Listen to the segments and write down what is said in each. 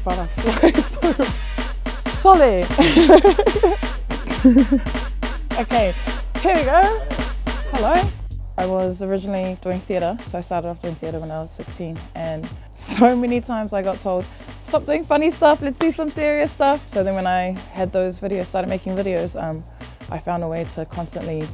butterflies. Solid. Okay, here we go. Hello. I was originally doing theatre, so I started off doing theatre when I was 16, and so many times I got told, stop doing funny stuff, let's do some serious stuff. So then when I had those videos, started making videos, I found a way to constantly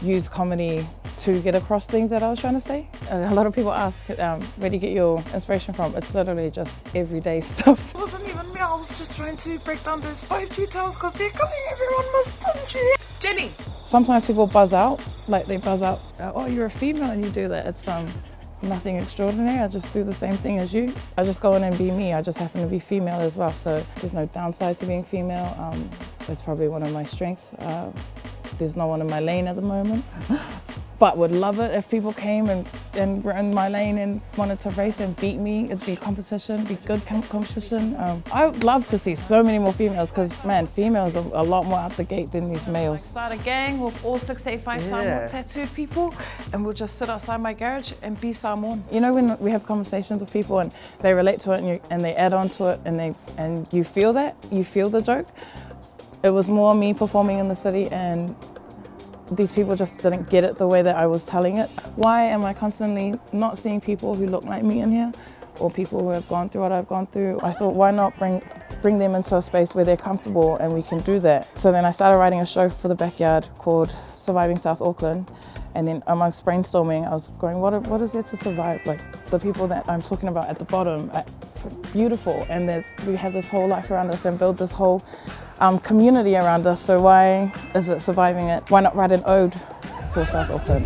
use comedy to get across things that I was trying to say. A lot of people ask, where do you get your inspiration from? It's literally just everyday stuff. It wasn't even me, I was just trying to break down those 5G towels because they're coming, everyone must punch it. Jenny! Sometimes people buzz out, like they buzz out, oh, you're a female and you do that. It's nothing extraordinary, I just do the same thing as you. I just go in and be me, I just happen to be female as well, so there's no downside to being female. That's probably one of my strengths. There's no one in my lane at the moment. But would love it if people came and were in my lane and wanted to race and beat me. It'd be competition, be good competition. I would love to see so many more females because, man, females are a lot more out the gate than these males. Start a gang with all 685 Samoan tattooed people and we'll just sit outside my garage and be Samoan. You know when we have conversations with people and they relate to it and they add on to it and you feel that, you feel the joke. It was more me performing in the city and these people just didn't get it the way that I was telling it. Why am I constantly not seeing people who look like me in here or people who have gone through what I've gone through? I thought, why not bring them into a space where they're comfortable and we can do that? So then I started writing a show for the backyard called Surviving South Auckland. And then amongst brainstorming, I was going, what is there to survive? Like the people that I'm talking about at the bottom, beautiful. And we have this whole life around us and build this whole community around us, so why is it surviving it? Why not write an ode for South Auckland?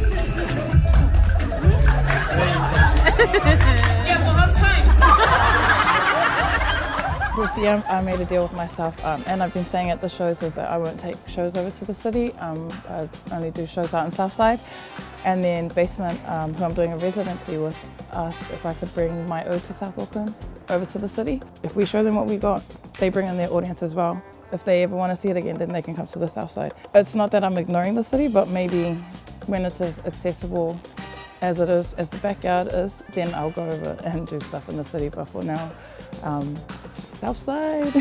This year I made a deal with myself, and I've been saying at the shows is that I won't take shows over to the city. I only do shows out in Southside. And then Basement, who I'm doing a residency with, asked if I could bring my ode to South Auckland over to the city. If we show them what we got, they bring in their audience as well. If they ever want to see it again, then they can come to the South Side. It's not that I'm ignoring the city, but maybe when it's as accessible as it is, as the backyard is, then I'll go over and do stuff in the city. But for now, South Side.